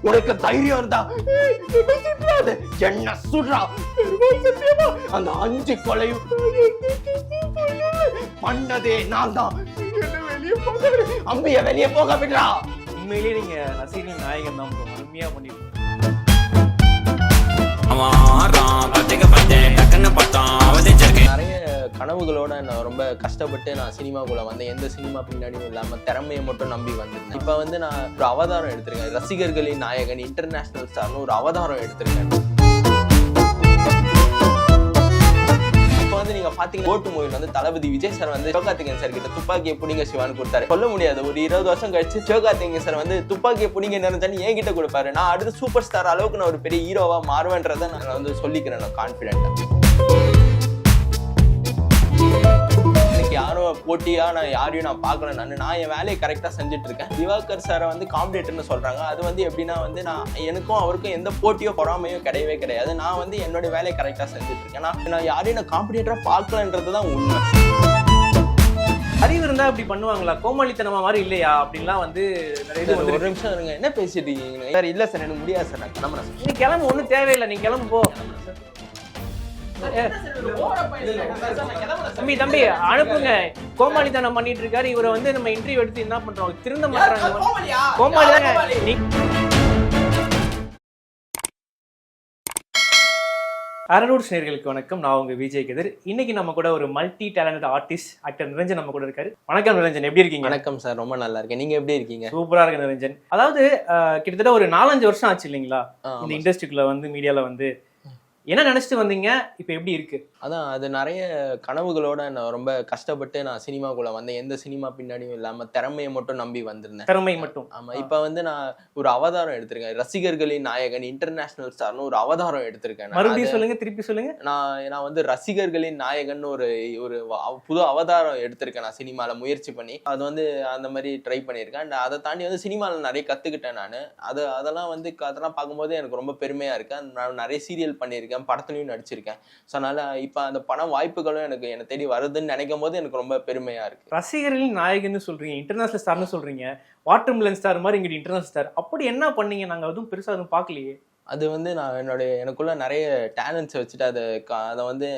உனக்கு தைரியம் இருந்தா என்ன சுடுறா. அந்த 5 கொலையும் பண்ணதே நான் தான். அம்பிய வெளியே போக விடுறா. உண்மையிலேயே நீங்க ரசிகர்கள் நாயகன் தான், அருமையா பண்ணிருக்கீங்க. நிறைய கனவுகளோட நான் ரொம்ப கஷ்டப்பட்டு நான் சினிமாக்குள்ள வந்தேன். எந்த சினிமா பின்னாடியும் இல்லாம திறமையை மட்டும் நம்பி வந்திருந்தேன். இப்ப வந்து நான் ஒரு அவதாரம் எடுத்திருக்கேன். ரசிகர்களின் நாயகன், இன்டர்நேஷனல் ஸ்டார்னு ஒரு அவதாரம் எடுத்திருக்கேன். வந்து நீங்க பாத்தீங்கன்னா கோட்டு மூவில வந்து தளபதி விஜய் சார் வந்து சிவகார்த்திகேயன் சார் கிட்ட துப்பாக்கியை புடிங்க சிவான்னு கொடுத்தாரு. சொல்ல முடியாது, ஒரு 20 வருஷம் கழிச்சு சிவகார்த்திகேயன் சார் வந்து துப்பாக்கியை புடிங்க நினைச்சான்னு என்கிட்ட கொடுப்பாரு. நான் அடுத்து சூப்பர் ஸ்டார் அளவுக்கு நான் ஒரு பெரிய ஹீரோவா மாறுவேன்றதை நான் வந்து சொல்லிக்கிறேன். நான் கான்பிடென்டா. எனக்கு யாரும் போட்டியா நான் யாரையும் நான் பார்க்கல. நான் என் வேலையை கரெக்டா செஞ்சுட்டு இருக்கேன். திவாகர் சாரை வந்து காம்படிட்டர்னு சொல்றாங்க. அது வந்து எப்படின்னா வந்து நான் எனக்கும் அவருக்கும் எந்த போட்டியோ பொறாமையோ கிடையவே கிடையாது. நான் வந்து என்னோட வேலையை கரெக்டா செஞ்சுட்டு இருக்கேன். நான் யாரையும் நான் காம்படிட்டரா பார்க்கலன்றதுதான் உண்மை. அறிவு இருந்தா அப்படி பண்ணுவாங்களா? கோமாளித்தனமா மாதிரி இல்லையா அப்படின்லாம் வந்து ஒரு நிமிஷம் இருங்க, என்ன பேசிட்டு இருக்கீங்க சார்? இல்ல சார், எனக்கு முடியாது சார், நான் கிளம்புறேன். நீ கிளம்பு, ஒன்றும் தேவையில்லை, நீ கிளம்பு போ. தம்பி அனுப்புங்க. கோமாளித்தனம் பண்ணிட்டு இருக்காரு. இவரை வந்து நம்ம இன்டர்வியூ எடுத்து என்ன பண்றோம்? திருந்த மாட்டாங்க. கோமாளி தாங்க. அரரூட்ஸ் நேயர்களுக்கு வணக்கம். நான் உங்க விஜய் கதிர். இன்னைக்கு நம்ம கூட ஒரு multi talented artist actor Niranjan நம்ம கூட இருக்காரு. வணக்கம் நிரஞ்சன், எப்படி இருக்கீங்க? வணக்கம் சார், ரொம்ப நல்லா இருக்கேன். நீங்க எப்படி இருக்கீங்க? சூப்பரா இருக்கு நிரஞ்சன். அதாவது கிட்டத்தட்ட ஒரு 4-5 வருஷம் ஆச்சு இல்லைங்களா இந்த இண்டஸ்ட்ரிக்குள்ள வந்து, மீடியால வந்து என்ன நினைச்சிட்டு வந்தீங்க? இப்ப எப்படி இருக்கு? அதான், அது நிறைய கனவுகளோட நான் ரொம்ப கஷ்டப்பட்டு நான் சினிமாக்குள்ள வந்தேன். எந்த சினிமா பின்னாடியும் இல்லாம திறமையை மட்டும் நம்பி வந்திருந்தேன். திறமை மட்டும். ஆமா. இப்ப வந்து நான் ஒரு அவதாரம் எடுத்திருக்கேன். ரசிகர்களின் நாயகன், இன்டர்நேஷனல் ஸ்டார்னு ஒரு அவதாரம் எடுத்திருக்கேன். மறுபடியும் சொல்லுங்க, திருப்பி சொல்லுங்க. நான் வந்து ரசிகர்களின் நாயகன் ஒரு புது அவதாரம் எடுத்திருக்கேன். நான் சினிமால முயற்சி பண்ணி அது வந்து அந்த மாதிரி ட்ரை பண்ணியிருக்கேன். அதை தாண்டி வந்து சினிமால நிறைய கத்துக்கிட்டேன். நான் அதெல்லாம் வந்து அதெல்லாம் பார்க்கும்போது எனக்கு ரொம்ப பெருமையா இருக்கேன். நான் நிறைய சீரியல் பண்ணியிருக்கேன், படத்துலயும் நடிச்சிருக்கேன். ஸோ அதனால இப்ப அந்த பண வாய்ப்புகளும் என்னை தேடி வருதுன்னு நினைக்கும் போது எனக்கு ரொம்ப பெருமையா இருக்கு. ரசிகர்களின் நாயகன்னு சொல்றீங்க, இன்டர்நேஷனல் ஸ்டார்னு சொல்றீங்க, வாட்டர் மிலன் ஸ்டார் மாதிரி இங்கிட்ட இன்டர்நேஷனல் ஸ்டார். அப்படி என்ன பண்ணீங்க? நாங்க எதுவும் பெருசா எதுவும் பார்க்கலையே. அது வந்து நான் எனக்குள்ள நிறைய டேலண்ட்ஸை வச்சுட்டு அதை வந்து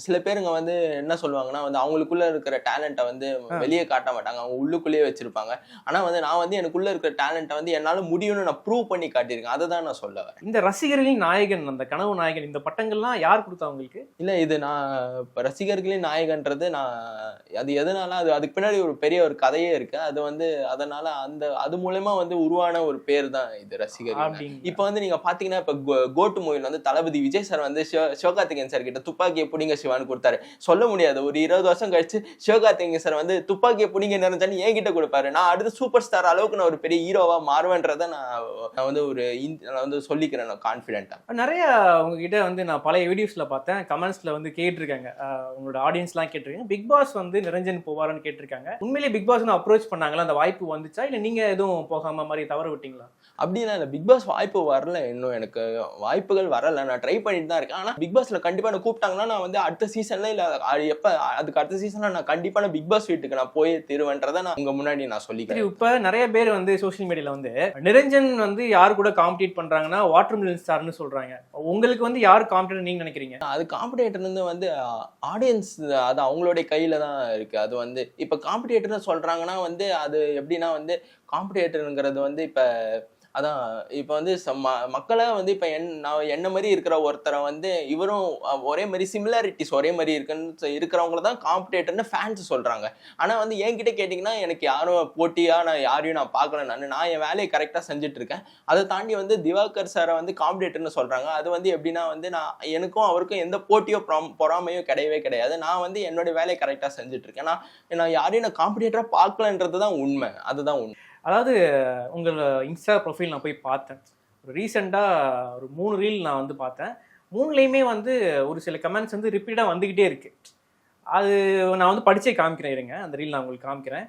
சில பேருங்க வந்து என்ன சொல்லுவாங்கன்னா வந்து அவங்களுக்குள்ள இருக்கிற டேலண்ட்டை வந்து வெளியே காட்ட மாட்டாங்க, அவங்க உள்ளுக்குள்ளேயே வச்சிருப்பாங்க. ஆனா வந்து நான் வந்து எனக்குள்ள இருக்கிற டேலண்ட்டை வந்து என்னால முடியும்னு நான் ப்ரூவ் பண்ணி காட்டியிருக்கேன். அதை தான் நான் சொல்ல வரேன். இந்த ரசிகர்களின் நாயகன், அந்த கனவு நாயகன், இந்த பட்டங்கள்லாம் யார் கொடுத்தா உங்களுக்கு? இல்ல, இது நான் இப்போ ரசிகர்களின் நாயகன்றது நான் அது எதனால அதுக்கு பின்னாடி ஒரு பெரிய ஒரு கதையே இருக்கு. அது வந்து அதனால அது மூலமா வந்து உருவான ஒரு பேர் தான் இது ரசிகர். இப்போ வந்து நீங்க பாத்தீங்கன்னா இப்ப கோட்டு மூவில வந்து தளபதி விஜய் சார் வந்து சிவகார்த்திகேயன் சார் கிட்ட துப்பாக்கியை புடிங்க சிவான்னு கொடுத்தாரு. சொல்ல முடியாது, ஒரு 20 வருஷம் கழிச்சு சிவகார்த்திகேயன் சார் வந்து துப்பாக்கியை புடிங்க நினைச்சான்னு என்கிட்ட கொடுப்பாரு. நான் அடுத்து சூப்பர் ஸ்டார் அளவுக்கு நான் ஒரு பெரிய ஹீரோவா மாறுவேன்றதை நான் வந்து சொல்லிக்கிறேன். நான் கான்பிடென்டா. நிறைய உங்ககிட்ட வந்து நான் பழைய வீடியோஸ்ல பார்த்தேன், கமெண்ட்ஸ்ல வந்து கேட்டிருக்காங்க, உங்களோட ஆடியன்ஸ் எல்லாம் கேட்டிருக்காங்க, பிக் பாஸ் வந்து நிரஞ்சன் போவாருன்னு கேட்டிருக்காங்க. உண்மையிலேயே பிக் பாஸ் அப்ரோச் பண்ணாங்களா? அந்த வாய்ப்பு வந்துச்சா, இல்ல நீங்க எதுவும் போகாம மாதிரி தவற விட்டீங்களா? அப்படின்னா இல்ல, பிக் பாஸ் வாய்ப்பு வரல, இன்னும் எனக்கு வாய்ப்புகள் வரல. நான் ட்ரை பண்ணிட்டு தான் இருக்கேன். ஆனா பிக் பாஸ்ல கண்டிப்பா நான் கூப்பிட்டாங்கன்னா நான் வந்து அடுத்த சீசன்ல இல்ல எப்ப அதுக்கு அடுத்த சீசன்ல நான் கண்டிப்பா பிக் பாஸ் வீட்டுக்கு நான் போய் திருவேன்றதை நான் உங்க முன்னாடி நான் சொல்லிக்கிறேன். இப்ப நிறைய பேர் வந்து சோசியல் மீடியால வந்து நிரஞ்சன் வந்து யாரு கூட காம்படிட் பண்றாங்கன்னா வாட்டர் மிலன் ஸ்டார்னு சொல்றாங்க. உங்களுக்கு வந்து யார் காம்படிட்டர் நீங்க நினைக்கிறீங்க? அது காம்படிட்டர் வந்து ஆடியன்ஸ், அது அவங்களுடைய கையில தான் இருக்கு. அது வந்து இப்ப காம்படிட்டர்னு சொல்றாங்கன்னா வந்து அது எப்படின்னா வந்து காம்படிட்டருங்கிறது வந்து இப்ப அதான் இப்போ வந்து மக்களை வந்து இப்போ என்ன மாதிரி இருக்கிற ஒருத்தரை வந்து இவரும் ஒரே மாதிரி சிமிலாரிட்டிஸ் ஒரே மாதிரி இருக்கிறவங்கள தான் காம்படிட்டர்னு ஃபேன்ஸ் சொல்கிறாங்க. ஆனால் வந்து என்கிட்ட கேட்டிங்கன்னா எனக்கு யாரும் போட்டியாக நான் யாரையும் நான் பார்க்கல. நான் என் வேலையை கரெக்டாக செஞ்சுட்டு இருக்கேன். அதை தாண்டி வந்து திவாகர் சாரை வந்து காம்படிட்டர்னு சொல்கிறாங்க. அது வந்து எப்படின்னா வந்து எனக்கும் அவருக்கும் எந்த போட்டியோ பொறாமையோ கிடையவே கிடையாது. நான் வந்து என்னுடைய வேலையை கரெக்டாக செஞ்சுட்டு இருக்கேன். நான் யாரையும் நான் காம்படிட்டராக பார்க்கலன்றது தான் உண்மை. அதுதான் உண்மை. அதாவது உங்களோட இன்ஸ்டா ப்ரொஃபைல் நான் போய் பார்த்தேன். ஒரு ரீசெண்டாக ஒரு 3 ரீல் நான் வந்து பார்த்தேன். 3லையுமே வந்து ஒரு சில கமெண்ட்ஸ் வந்து ரிப்பீட்டாக வந்துக்கிட்டே இருக்கு. அது நான் வந்து படிச்சே காமிக்கிறேன், இருங்க அந்த ரீல் நான் உங்களுக்கு காமிக்கிறேன்.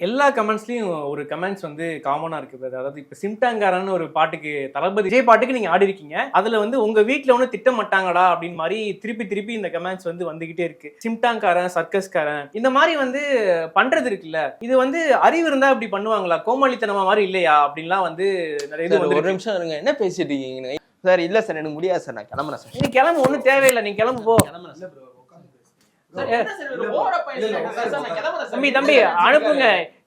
எல்லா கமெண்ட்ஸ்லயும் ஒரு கமெண்ட்ஸ் வந்து காமனா இருக்கு brother. அதாவது இப்ப சிம்டாங்காரன்னு ஒரு பாட்டுக்கு தளபதி விஜய் பாட்டுக்கு நீங்க ஆடி இருக்கீங்க. அதுல வந்து உங்க வீட்ல ஒண்ணு திட்டமாட்டாங்கடா அப்படின்னு மாதிரி திருப்பி இந்த கமெண்ட்ஸ் வந்து வந்துகிட்டே இருக்கு. சிம்டாங்காரன், சர்க்கஸ்காரன் இந்த மாதிரி வந்து பண்றது இருக்குல்ல, இது வந்து அறிவு இருந்தா இப்படி பண்ணுவாங்களா? கோமாளித்தனமா மாதிரி இல்லையா அப்படின்லாம் வந்து நிறைய இது ஒரு நிமிஷம் இருங்க, என்ன பேசிட்டு இருக்கீங்க சார்? இல்ல சார் எனக்கு முடியாது சார், நான் கிளம்புறேன் சார். நீ கிளம்பு, ஒண்ணும் தேவையில்லை, நீ கிளம்பு போ. தம்பி அனுப்புங்க.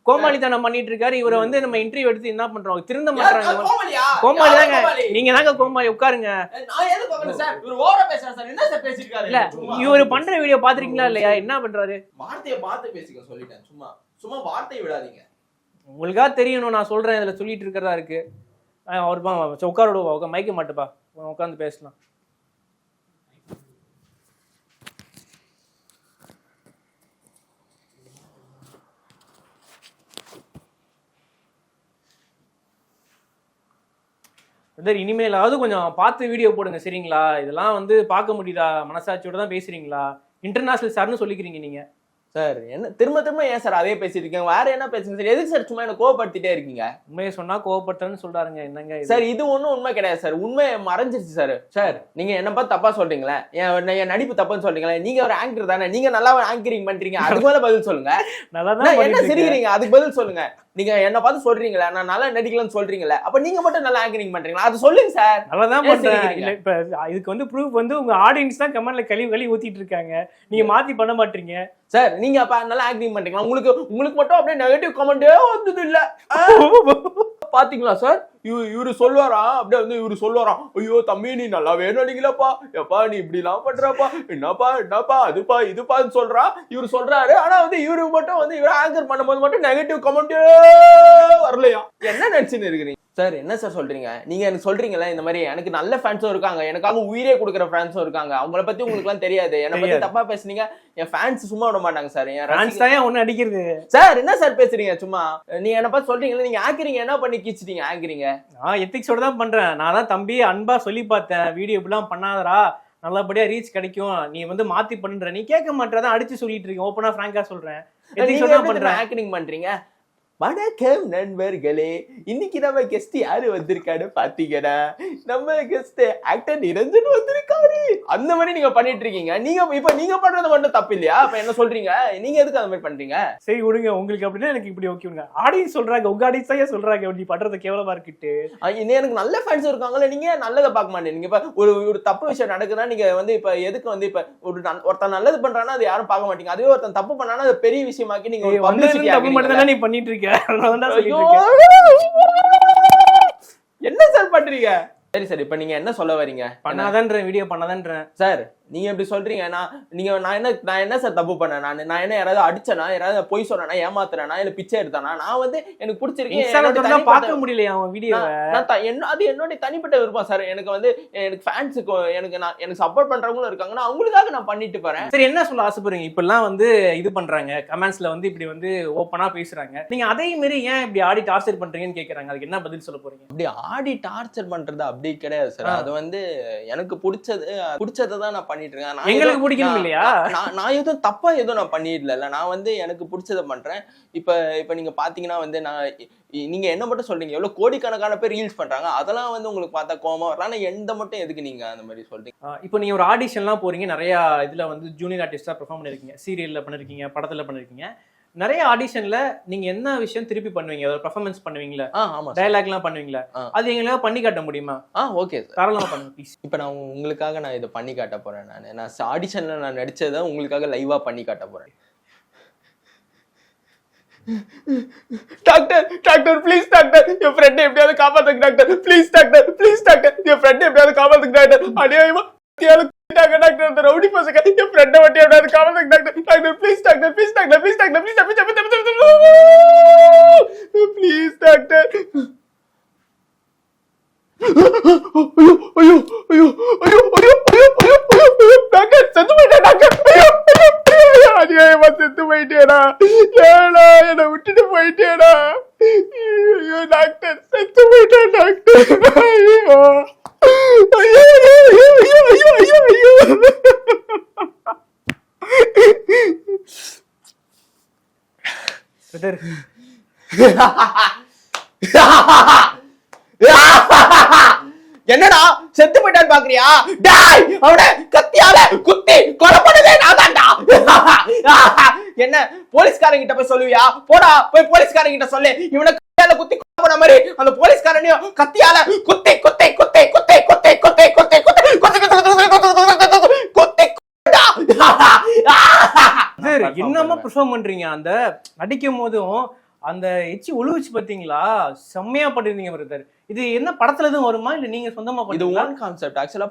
கோமாளித்தனம் பண்ணிட்டு இருக்காரு இவரை வந்து நம்ம இன்டர்வியூ எடுத்து என்ன பண்றோம்? திருந்த மாட்டாங்க. கோமாளி தாங்க நீங்க, தாங்க கோமாளி. உட்காருங்க. இல்ல இவரு பண்ற வீடியோ பாத்திருக்கீங்களா இல்லையா? என்ன பண்றாரு? வார்த்தையை பார்த்து பேசிக்க சொல்லிட்டேன். சும்மா வார்த்தை விடாதீங்க. உங்களுக்கா தெரியணும், நான் சொல்றேன் இதுல சொல்லிட்டு இருக்கிறதா இருக்கு. அவர் உட்காரோட மைக்க மாட்டுப்பா, உட்காந்து பேசலாம். இனிமேலாவது கொஞ்சம் பார்த்து வீடியோ போடுங்க சரிங்களா? இதெல்லாம் வந்து பார்க்க முடியுதா? மனசாட்சியோட தான் பேசுறீங்களா? இன்டர்நேஷனல் சார்னு சொல்லிக்கிறீங்க நீங்க. சார் என்ன திரும்ப ஏன் சார் அதே பேசிட்டு இருக்கீங்க? வேற என்ன பேசுங்க சார்? எதுக்கு சார் சும்மா என்ன கோவப்படுத்திட்டே இருக்கீங்க? உண்மையை சொன்னா கோவப்பட்டேன்னு சொல்றாருங்க. என்னங்க சார்? இது ஒண்ணும் உண்மை கிடையாது சார், உண்மை மறைஞ்சிருச்சு சார். சார் நீங்க என்ன பார்த்து தப்பா சொல்றீங்களே, என் நடிப்பு தப்புன்னு சொல்றீங்களே. நீங்க ஒரு ஆங்கர் தானே, நீங்க நல்லா ஆங்கரிங் பண்றீங்க. அதுக்கு மேல பதில் சொல்லுங்க. நல்லா என்ன சிரிக்கிறீங்க? அதுக்கு பதில் சொல்லுங்க. நீங்க என்ன பார்த்து சொல்றீங்களா நான் நல்லா நடிக்கலன்னு சொல்றீங்களா? அப்ப நீங்க மட்டும் நல்லா ஆங்கரிங் பண்றீங்களா? அது சொல்லுங்க சார். நல்லாதான் பண்றேன். இல்ல இப்ப இதுக்கு வந்து ப்ரூஃப் வந்து உங்க ஆடியன்ஸ் தான் கமெண்ட்ல கழுவி ஊத்திட்டு இருக்காங்க. நீங்க மாத்தி பண்ண மாட்டீங்க சார். நீங்க அப்ப நல்லா ஆக்டிங் பண்றீங்களா? உங்களுக்கு மட்டும் அப்படியே நெகட்டிவ் கமெண்டே வந்தது இல்ல பாத்தீங்களா சார்? இவரு சொல்லுவாராம், அப்படியே வந்து இவரு சொல்லுவாராம், ஐயோ தம்பி நீ நல்லாவே நடிக்கலப்பா, எப்பா நீ இப்படி எல்லாம் பண்றப்பா, என்னப்பா அதுப்பா இதுப்பான்னு சொல்றா. இவரு சொல்றாரு, ஆனா வந்து இவருக்கு மட்டும் வந்து இவரு ஆங்கர் பண்ணும்போது மட்டும் நெகட்டிவ் கமெண்டே வரலையா? என்ன நினைச்சுன்னு இருக்கிறீங்க சார்? என்ன சார் சொல்றீங்க நீங்க? எனக்கு சொல்றீங்களா இந்த மாதிரி எனக்கு நல்ல ஃபேன்ஸும் இருக்காங்க, எனக்காக உயிரே கொடுக்குற ஃபேன்ஸும் இருக்காங்க. அவங்கள பத்தி உங்களுக்கு எல்லாம் தெரியாது. என்னை பத்தி தப்பா பேசுனீங்க, என் ஃபேன்ஸ் சும்மா விட மாட்டாங்க சார். என் ஃபேன்ஸ் தான் ஒண்ணு அடிக்கிறது சார். என்ன சார் பேசுறீங்க சும்மா? நீ என்ன பார்த்து சொல்றீங்களா? நீங்க ஆங்கரிங் என்ன பண்ணி கீச்சிட்டீங்க? ஆங்கரிங்க நான் எத்திக்ஸோட தான் பண்றேன். நான் தான் தம்பி அன்பா சொல்லி பார்த்தேன், வீடியோ இப்படிலாம் பண்ணாதரா, நல்லபடியா ரீச் கிடைக்கும், நீ வந்து மாத்தி பண்ற. நீ கேட்க மாட்டேதான் அடிச்சு சொல்லிட்டு இருக்கீங்க. ஓப்பனா ஃப்ராங்கா சொல்றேன், எத்திக்ஸோட தான் பண்றேன். ஆங்கரிங் பண்றீங்க. வணக்கம் நண்பர்களே, இன்னைக்கு நம்ம கெஸ்ட் யாரு வந்திருக்காரு பாத்தீங்கன்னா, நம்ம கெஸ்ட் ஆக்டர் நிரஞ்சன் வந்திருக்காரு. அந்த மாதிரி நீங்க பண்ணிட்டு இருக்கீங்க. நீங்க பண்றது மட்டும் தப்பு இல்லையா? அப்ப என்ன சொல்றீங்க? நீங்க எதுக்கு அந்த மாதிரி பண்றீங்க? சரி விடுங்க, உங்களுக்கு அப்படின்னா எனக்கு இப்படி ஓகே. ஆடியன்ஸ் சொல்றாங்க, உங்க ஆடியன்ஸ் தான் சொல்றாங்க நீ பண்றது கேவலமா இருக்கிட்டு. எனக்கு நல்ல ஃபேன்ஸ் இருக்காங்கல்ல, நீங்க நல்லதை பார்க்க மாட்டேங்க. இப்ப ஒரு தப்பு விஷயம் நடக்குதுன்னா நீங்க வந்து இப்ப எதுக்கு வந்து இப்ப ஒருத்தன் நல்லது பண்றான்னா அது யாரும் பார்க்க மாட்டீங்க. அதுவே ஒருத்தன் தப்பு பண்ணானா அது பெரிய விஷயமாக்கி நீங்க தப்பு மட்டும் தான் நீ பண்ணிட்டு இருக்க. என்ன சார் பண்றீங்க? சரி சார், இப்ப நீங்க என்ன சொல்ல வரீங்க? பண்ணாதன்ற வீடியோ பண்ணாதன்ற சார். நீங்க எப்படி சொல்றீங்க? நான் என்ன சார் தப்பு பண்ணேன்? நான் என்ன யாராவது அடிச்சனா, யாராவது பொய் சொன்னா, ஏமாத்துறேனா, இல்ல பிச்சை எடுத்தானா? நான் வந்து எனக்கு பிடிச்சிருக்கேன் பார்க்க முடியலையா அவன் வீடியோவை? அது என்னோட தனிப்பட்ட விருப்பம் சார். எனக்கு வந்து எனக்கு ஃபேன்ஸுக்கு எனக்கு சப்போர்ட் பண்றவங்களும் இருக்காங்கன்னா அவங்களுக்காக நான் பண்ணிட்டு போறேன். சரி, என்ன சொல்ல ஆசைப்படுறீங்க? இப்ப எல்லாம் வந்து இது பண்றாங்க, கமெண்ட்ஸ்ல வந்து இப்படி வந்து ஓப்பனா பேசுறாங்க. நீங்க அதே மாதிரி ஏன் இப்படி ஆடி டார்ச்சர் பண்றீங்கன்னு கேக்குறாங்க. அதுக்கு என்ன பதில் சொல்ல போறீங்க? அப்படி ஆடி டார்ச்சர் பண்றது அப்படி கிடையாது சார். அது வந்து எனக்கு பிடிச்சதை தான் நான் பண்ணிட்டு இருக்கேன். எங்களுக்கு பிடிக்கணும் இல்லையா? நான் எதுவும் தப்பா எதுவும் நான் பண்ணிடல. நான் வந்து எனக்கு பிடிச்சதை பண்றேன். இப்ப நீங்க பாத்தீங்கன்னா வந்து நீங்க என்ன மட்டும் சொல்றீங்க, எவ்வளவு கோடிக்கணக்கான பேர் ரீல்ஸ் பண்றாங்க, அதெல்லாம் வந்து உங்களுக்கு பார்த்தா கோவமா வரலாம். ஆனா எந்த மட்டும் எதுக்கு நீங்க அந்த மாதிரி சொல்றீங்க? இப்போ நீங்க ஒரு ஆடிஷன்லாம் போறீங்க, நிறைய இதுல வந்து ஜூனியர் ஆர்டிஸ்டா பெர்ஃபார்ம் பண்ணிருக்கீங்க, சீரியல்ல பண்ணிருக்கீங்க, படத்துல பண்ணிருக்கீங்க. நிறைய ஆடிஷன்ல நீங்க என்ன விஷயம் திருப்பி பண்ணுவீங்க? ஒரு பெர்ஃபார்மன்ஸ் பண்ணுவீங்களா? ஆமா, டயலாக்லாம் பண்ணுவீங்களா? அது எங்களால பண்ணி காட்ட முடியுமா? ஓகே, தாராளமா பண்ணுங்க ப்ளீஸ். இப்போ நான் உங்களுக்காக நான் இதை பண்ணி காட்ட போறேன். நான் ஆடிஷன்ல நான் நடிச்சதை உங்களுக்காக லைவா பண்ணி காட்ட போறேன். Doctor please doctor, N friend எப்படியாவது காப்பாத்துங்க doctor. Please doctor, N friend எப்படியாவது காப்பாத்துங்க டாக்டர். அநியாயமா டாக்டர், அந்த ரவுடி பசங்க என் ஃப்ரெண்டை வட்டி எப்படியாவது காப்பாத்துங்க doctor. Please doctor, please doctor. செத்து போயிட்டேடா, என்னை விட்டுட்டு போயிட்டேடா. ஐயோ டாக்டர், செத்து போயிட்டேன் டாக்டர். என்னடா செத்து போயிட்டான்னு பாக்குறியா? டாய் அவன கத்தியால குத்தி கொலை பண்ணதே நான் தான்டா. என்ன போலீஸ்காரங்க கிட்ட போய் சொல்லுவியா? போடா போய் போலீஸ்காரங்க கிட்ட சொல்லு. இவனை கத்தியால குத்தி கொலை பண்ண மாதிரி அந்த போலீஸ்காரனையும் கத்தியால குத்தி குத்தி குத்தி குத்தி குத்தி குத்தி குத்தி குத்தி குத்தி குத்தி என்னமா பெர்ஃபார்ம் பண்றீங்க? அந்த நடிக்கும் போதும் அந்த எச்சி ஒழுகுச்சு பாத்தீங்களா? செம்மையா பண்ணிருந்தீங்க பிரதர். இது என்ன படத்துல எதுவும் வருமா இல்ல நீங்க சொந்தமா இது பண்ணுவீங்களா? Own concept. ஆக்சுவலா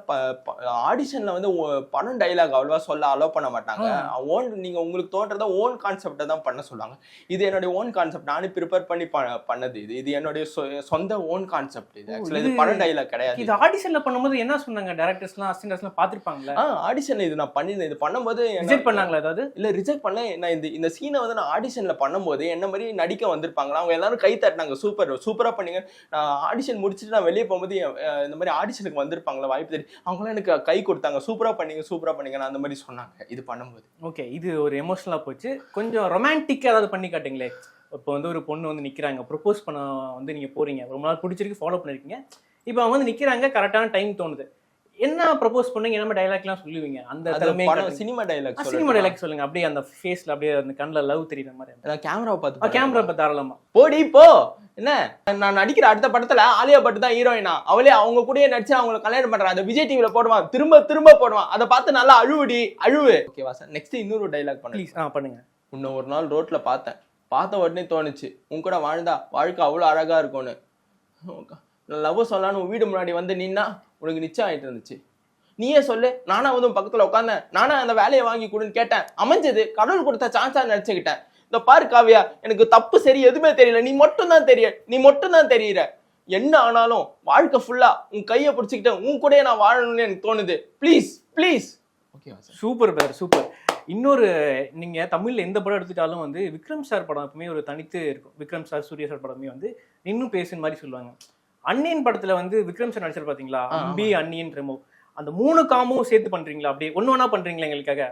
ஆடிஷன்ல வந்து படம் டைலாக் அவ்வளவா சொல்ல அலோ பண்ண மாட்டாங்க. ஓன் நீங்க உங்களுக்கு தோன்றத ஓன் கான்செப்ட தான் பண்ண சொல்லுவாங்க. இது என்னோட ஓன் கான்செப்ட். நானே ப்ரிப்பேர் பண்ணி பண்ணது. இது என்னோட சொந்த ஓன் கான்செப்ட். இது ஆக்சுவலா இது படம் டைலாக் கிடையாது. இது ஆடிஷன்ல பண்ணும்போது என்ன சொன்னாங்க? டைரக்டர்ஸ்லாம் அசிஸ்டன்ட்ஸ்லாம் பாத்துருப்பாங்களா? ஆடிஷன்ல இது நான் பண்ணிருந்தேன். இது பண்ணும்போது ரிஜெக்ட் பண்ணாங்களா? ஏதாவது இல்ல ரிஜெக்ட் பண்ணல. நான் இந்த சீனை வந்து நான் ஆடிஷன்ல பண்ணும்போது என்ன மாதிரி நடிக்க வந்திருப்பாங்களா, அவங்க எல்லாரும் கை தட்டினாங்க. சூப்பரா பண்ணீங்க. நான் ஆடிஷன் முடிச்சுட்டு நான் வெளியே போகும்போது இந்த மாதிரி ஆடிஷனுக்கு வந்திருப்பாங்களா வாய்ப்பு தெரியும், அவங்களாம் எனக்கு கை கொடுத்தாங்க. சூப்பரா பண்ணீங்க நான் அந்த மாதிரி சொன்னாங்க இது பண்ணும்போது. ஓகே, இது ஒரு எமோஷனலா போச்சு. கொஞ்சம் ரொமான்டிக்கா ஏதாவது பண்ணி காட்டுங்களே. இப்போ வந்து ஒரு பொண்ணு வந்து நிக்கிறாங்க, ப்ரொபோஸ் பண்ண வந்து நீங்க போறீங்க, ரொம்ப நாள் பிடிச்சிருக்கு, ஃபாலோ பண்ணிருக்கீங்க. இப்போ அவங்க வந்து நிக்கிறாங்க, கரெக்டான டைம் தோணுது, என்ன ப்ரொபோஸ் பண்ணீங்க, என்ன டைலாக்லாம் சொல்லுவீங்க? அந்த சினிமா டைலாக் சொல்லுங்க. அப்படியே அந்த ஃபேஸ்ல அப்படியே அந்த கண்ணுல லவ் தெரியுற மாதிரி. நான் கேமராவை பார்த்து கேமரா தாராளமா போடி போ. என்ன நான் நடிக்கிற அடுத்த படத்துல ஆலியா பட் தான் ஹீரோயினா, அவளே அவங்க கூடயே நடிச்சு அவங்களை கல்யாணம் பண்றான். அந்த விஜய் டிவில போடுவான், திரும்ப போடுவான். அதை பார்த்து நல்லா அழுவு. ஓகேவா சார்? நெக்ஸ்ட் இன்னொரு டைலாக் பண்ணுங்க. இன்னும் ஒரு நாள் ரோட்ல பார்த்த உடனே தோணுச்சு, உன் கூட வாழ்ந்தா வாழ்க்கை அவ்வளவு அழகா இருக்கும்னு. லவ் சொல்லலான்னு வீடு முன்னாடி வந்து நின்னா உனக்கு நிச்சயம் ஆயிட்டு இருந்துச்சு. நீயே சொல்லு, நானா வந்து பக்கத்துல உட்காந்தேன், நானா அந்த வேலையை வாங்கி கொடுன்னு கேட்டேன், அமைஞ்சது கடவுள் கொடுத்த சான்ஸா நினைச்சுக்கிட்டேன். இந்த பாரு காவியா, எனக்கு தப்பு சரி எதுவுமே தெரியல, நீ மட்டும் தான் தெரியுற. என்ன ஆனாலும் வாழ்க்கை ஃபுல்லா உன் கையை பிடிச்சிக்கிட்டு உன் கூட நான் வாழணும்னு எனக்கு தோணுது. ப்ளீஸ். ஓகேவா சார்? Super brother, super. இன்னொரு, நீங்க தமிழ்ல எந்த படம் எடுத்துட்டாலும் வந்து விக்ரம் சார் படம் எப்பவுமே ஒரு தனித்து இருக்கும். விக்ரம் சார், சூர்யா சார் படமே வந்து இன்னும் பேசுன மாதிரி சொல்லுவாங்க. அன்னியன் படத்துல வந்து விக்ரம் சார் நடிச்சார் பாத்தீங்களா? அம்பி, அன்னியன், ரெமோ, அந்த 3 காமும் சேர்த்து பண்றீங்களா? அப்படியே ஒண்ணா பண்றீங்களா எங்களுக்காக?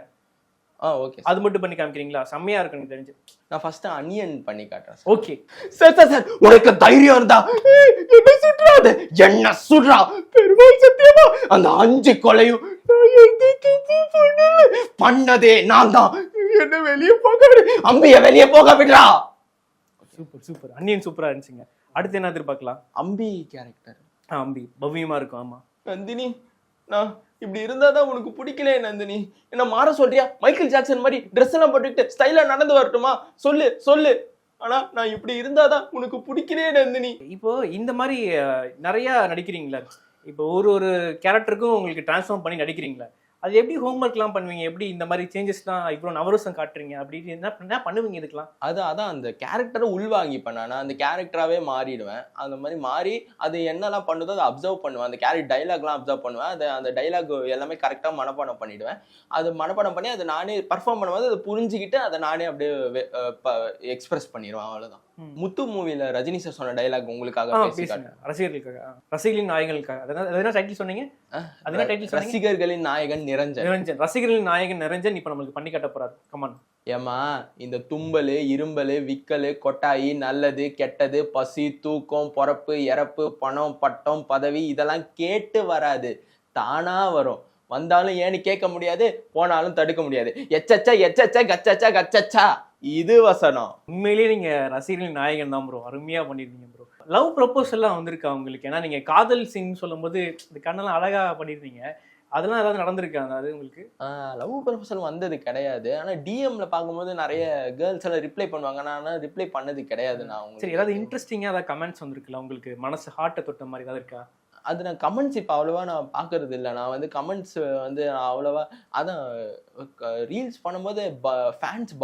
ஓகே, அது மட்டும் பண்ணி காமிக்கிறீங்களா? செம்மையா இருக்கு எனக்கு தெரிஞ்சு. நான் ஃபர்ஸ்ட் அன்னியன் பண்ணி காட்டுறேன். ஓகே சார், உனக்கு தைரியம் இருந்தா என்ன சுடுறா பெருமாள் சத்தியமா அந்த 5 கொலையும் பண்ணதே நான் தான். என்ன வெளியே போக விடு, அம்பிய வெளியே போக விடுறா. சூப்பர். அன்னியன் சூப்பரா இருந்துச்சுங்க. அடுத்து என்ன எதிர்பார்க்கலாம்? அம்பி கேரக்டர். அம்பி பவ்யமா இருக்கும். ஆமா நந்தினி, நான் இப்படி இருந்தாதான் உனக்கு பிடிக்கல நந்தினி. என்ன மாற சொல்றியா? மைக்கேல் ஜாக்சன் மாதிரி ட்ரெஸ் எல்லாம் போட்டுக்கிட்டு ஸ்டைலா நடந்து வரட்டுமா? சொல்லு. ஆனா நான் இப்படி இருந்தாதான் உனக்கு பிடிக்கலையே நந்தினி. இப்போ இந்த மாதிரி நிறைய நடிக்கிறீங்களா? இப்போ ஒரு கேரக்டருக்கும் உங்களுக்கு டிரான்ஸ்ஃபார்ம் பண்ணி நடிக்கிறீங்களா? அது எப்படி ஹோம்ஒர்க்லாம் பண்ணுவீங்க? எப்படி இந்த மாதிரி சேஞ்சஸ்லாம் இவ்வளோ நவரசம் காட்டுறீங்க? அப்படின்னு என்ன பண்ணுவீங்க இதுக்கெல்லாம்? அதான் அந்த கேரக்டரை உள்வாங்கிப்பேன். நான் அந்த கேரக்டராகவே மாறிடுவேன். அந்த மாதிரி மாறி அது என்னெல்லாம் பண்ணுதோ அதை அப்சர்வ் பண்ணுவேன். அந்த கேரக்டர் டைலாக்லாம் அப்சர்வ் பண்ணுவேன். அந்த டைலாக் எல்லாமே கரெக்டாக மனப்பாடம் பண்ணிடுவேன். அது மனப்பாடம் பண்ணி அதை நானே பர்ஃபார்ம் பண்ணும்போது அதை புரிஞ்சுக்கிட்டு அதை நானே அப்படியே எக்ஸ்பிரஸ் பண்ணிடுவேன். அவ்வளோதான். முத்து மூவில ரஜினி சார் சொன்ன டைலாக் உங்களுக்காக பேசுங்க. ரசிகர்களின் நாயகனுக்காக. அதென்ன டைட்டில் சொன்னீங்க? அதென்ன டைட்டில் சொன்னீங்க? ரசிகர்களின் நாயகன் நிரஞ்சன். ரசிகர்களின் நாயகன் நிரஞ்சன் இப்ப நம்மளுக்கு பண்ணி காட்ட போறாரு. கமான். ஏமா, இந்த தும்பல், இரும்பல், விக்கல், கொட்டாயி, நல்லது கெட்டது, பசி, தூக்கம், பொறப்பு, இறப்பு, பணம், பட்டம், பதவி இதெல்லாம் கேட்டு வராது, தானா வரும். வந்தாலும் ஏன்னு கேட்க முடியாது, போனாலும் தடுக்க முடியாது. எச்சச்சா கச்சச்சா இது வசனம். உண்மையிலேயே நீங்க ரசிகர்களின் நாயகன் தான் ப்ரோ. அருமையா பண்ணிருந்தீங்க ப்ரோ. லவ் ப்ரொபோசல் எல்லாம் வந்திருக்கா உங்களுக்கு? ஏன்னா நீங்க காதல் சீன் சொல்லும் போது இந்த கண்ணெல்லாம் அழகா பண்ணிருந்தீங்க. அதெல்லாம் ஏதாவது நடந்திருக்காங்க? அது உங்களுக்கு லவ் ப்ரொபோசல் வந்தது கிடையாது. ஆனா டிஎம்ல பார்க்கும்போது நிறைய கேர்ள்ஸ் எல்லாம் ரிப்ளை பண்ணுவாங்க. நான் ரிப்ளை பண்ணது கிடையாது. நான் சரி, ஏதாவது இன்ட்ரெஸ்டிங்கா ஏதாவது கமெண்ட்ஸ் வந்திருக்குல்ல உங்களுக்கு? மனசு ஹார்ட்டை தொட்ட மாதிரி ஏதாவது இருக்கா? அது நான் கமெண்ட்ஸ் இப்போ அவ்வளோவா நான் பார்க்கறது இல்லை. நான் வந்து கமெண்ட்ஸ் வந்து அவ்வளோவா அதான் ரீல்ஸ் பண்ணும்போது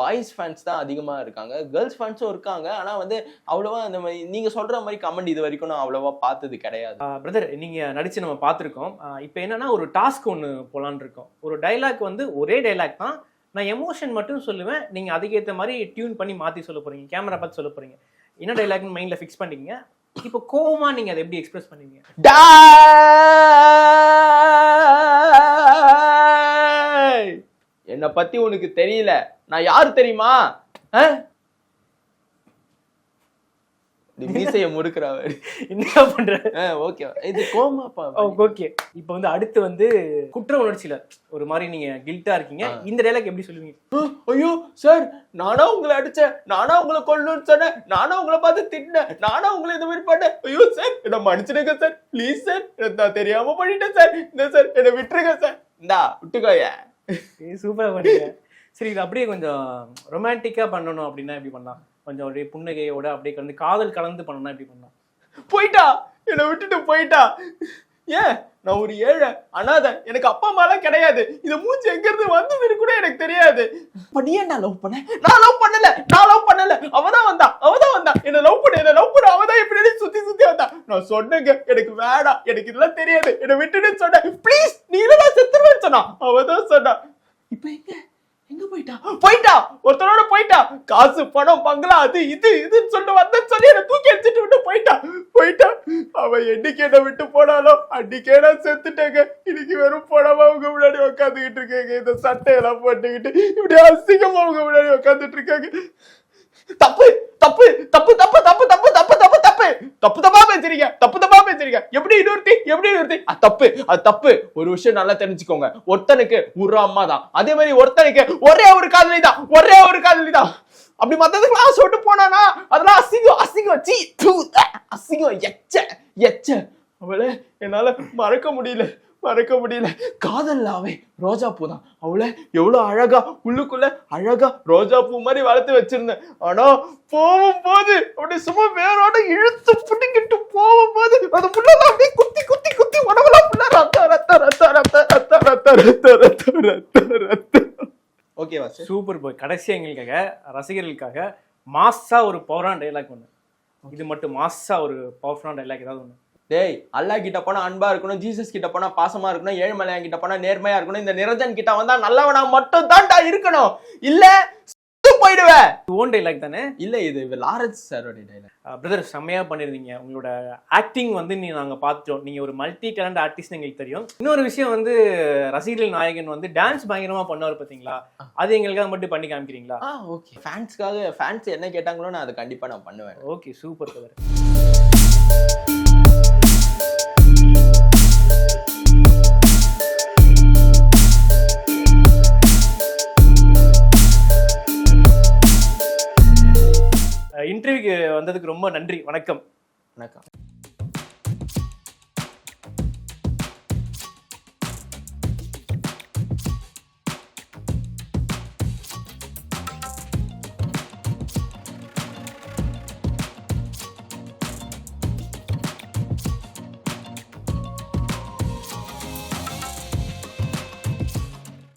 பாய்ஸ் ஃபேன்ஸ் தான் அதிகமாக இருக்காங்க. கேர்ள்ஸ் ஃபேன்ஸும் இருக்காங்க. ஆனால் வந்து அவ்வளோவா அந்த மாதிரி நீங்கள் சொல்கிற மாதிரி கமெண்ட் இது வரைக்கும் நான் அவ்வளோவா பார்த்தது கிடையாது. பிரதர், நீங்கள் நடித்து நம்ம பார்த்துருக்கோம். இப்போ என்னன்னா ஒரு டாஸ்க் ஒன்று போலான்னு இருக்கோம். ஒரு டைலாக் வந்து ஒரே டைலாக் தான், நான் எமோஷன் மட்டும் சொல்லுவேன், நீங்கள் அதுக்கேற்ற மாதிரி டியூன் பண்ணி மாற்றி சொல்ல போகிறீங்க, கேமரா பார்த்து சொல்ல போகிறீங்க. என்ன டைலாக்னு மைண்டில் ஃபிக்ஸ் பண்ணிக்கிங்க. இப்போ கோவமா நீங்க அதை எப்படி எக்ஸ்பிரஸ் பண்ணுவீங்க? என்ன பத்தி உனக்கு தெரியல, நான் யாரு தெரியுமா? மீசைய முறுக்குறாரு. என்ன பண்ற? ஓகே, இது கோமாப்பா. ஓகே, இப்போ வந்து அடுத்து வந்து குற்ற உணர்ச்சியில ஒரு மாதிரி நீங்க கில்ட்டா இருக்கீங்க. இந்த டைலாக் எப்படி சொல்லுவீங்க? ஐயோ சார், நானா உங்களை அடிச்சேன், நானா உங்களை கொல்லணும்னு சொன்னேன், நானா உங்களை பார்த்து திட்டினேன், நானா உங்களை இந்த மாதிரி பண்ணேன். ஐயோ சார், என்ன மன்னிச்சிடுங்க சார், ப்ளீஸ் சார், நான் தெரியாம பண்ணிட்டேன் சார், இந்த சார் என்ன விட்டுருங்க சார். இந்தா விட்டுக்கோய. சூப்பரா பண்ணீங்க. சரி, இது அப்படியே கொஞ்சம் ரொமான்டிக்கா பண்ணணும் அப்படின்னா எப்படி பண்ணலாம்? கொஞ்சம் அப்படியே புன்னகையோட அப்படியே கலந்து காதல் கலந்து பண்ணணும் எப்படி பண்ணலாம்? போயிட்டா, என்னை விட்டுட்டு போயிட்டா. ஏன், நான் ஒரு ஏழை அனாதை, எனக்கு அப்பா அம்மா எல்லாம் கிடையாது. இது மூஞ்சி எங்க இருந்து வந்ததுன்னு கூட எனக்கு தெரியாது. நீ ஏன் நான் லவ் பண்ண? நான் லவ் பண்ணல, அவதான் வந்தா என்ன லவ் பண்ண அவதான் இப்படி சுத்தி வந்தா. நான் சொன்னேங்க, எனக்கு வேணாம், எனக்கு இதெல்லாம் தெரியாது, என்னை விட்டுட்டு சொன்னேன். ப்ளீஸ், நீ இல்ல செத்துருவேன்னு சொன்னா. அவதான் சொன்னா. இப்ப எங்க போயிட்டா, ஒருத்தரோட போயிட்டா. காசு பணம் பங்களா அது இதுன்னு சொல்லிட்டு வந்தேன்னு சொல்லி என்ன தூக்கி அடிச்சுட்டு விட்டு போயிட்டா. அவன் என்னைக்கு என்ன விட்டு போனாலும் அன்னைக்கே நான் செத்துட்டேங்க. இன்னைக்கு வெறும் பணமா அவங்க முன்னாடி உட்காந்துக்கிட்டு இருக்கேங்க. இந்த சட்டையெல்லாம் போட்டுக்கிட்டு இப்படி அசிங்கமா அவங்க முன்னாடி உட்காந்துட்டு இருக்காங்க. தப்பு தப்பு தப்பு தப்பு தப்பு தப்பு தப்பு தப்பு தப்பு தப்பு தப்பா பேசுறீங்க. எப்படி இன்னொருத்தி அது தப்பு. ஒரு விஷயம் நல்லா தெரிஞ்சுக்கோங்க, ஒருத்தனுக்கு ஒரு அம்மா தான், அதே மாதிரி ஒருத்தனுக்கு ஒரே ஒரு காதலி தான். அப்படி மத்ததுக்கெல்லாம் ஆசை விட்டு போனானா அதெல்லாம் அசிங்கம் எச்ச. அவளை என்னால மறக்க முடியல. காதல்லாவே ரோஜா பூ தான். அவளை எவ்வளவு அழகா உள்ளுக்குள்ள அழகா ரோஜா பூ மாதிரி வளர்த்து வச்சிருந்தேன். ஆனா போகும்போது அப்படி சும்மா வேறோட இழுத்து புடிக்கிட்டு போகும்போது அது புள்ளலாம் அப்படியே குத்தி உடம்பெல்லாம் புள்ள ரத்த. ஓகேவா? சூப்பர் போய். கடைசி எங்களுக்காக ரசிகர்களுக்காக மாஸா ஒரு பவரான டைலாக் ஒண்ணு. இது மட்டும் மாஸா ஒரு பவர்ஃபுல்லான டைலாக் ஏதாவது ஒண்ணு. டேய், அல்லா கிட்ட போனா அன்பா இருக்கணும், ஜீசஸ் கிட்ட போனா பாசமா இருக்கணும், ஏழுமலையான் கிட்ட போனா நேர்மையா இருக்கணும், இந்த நிரஞ்சன் கிட்ட வந்தா நல்லவனா மட்டும் தான்டா இருக்கணும், இல்ல போயிடுவேன். ஓன் டைலாக் தானே? இல்ல, இது லாரன்ஸ் சாரோட டைலாக். பிரதர், செம்மையா பண்ணிருந்தீங்க. உங்களோட ஆக்டிங் வந்து நாங்க பார்த்துட்டோம். நீங்க ஒரு மல்டி டேலண்ட் ஆர்டிஸ்ட் எங்களுக்கு தெரியும். இன்னொரு விஷயம் வந்து ரசிகர்கள் நாயகன் வந்து டான்ஸ் பயங்கரமா பண்ணுவார் பாத்தீங்களா? அது எங்களுக்காக மட்டும் பண்ணி காமிக்கிறீங்களா? ஓகே, ஃபேன்ஸ் என்ன கேட்டாங்களோ நான் அதை கண்டிப்பா நான் பண்ணுவேன். Okay, super brother. இன்டர்வியூக்கு வந்ததுக்கு ரொம்ப நன்றி. வணக்கம்.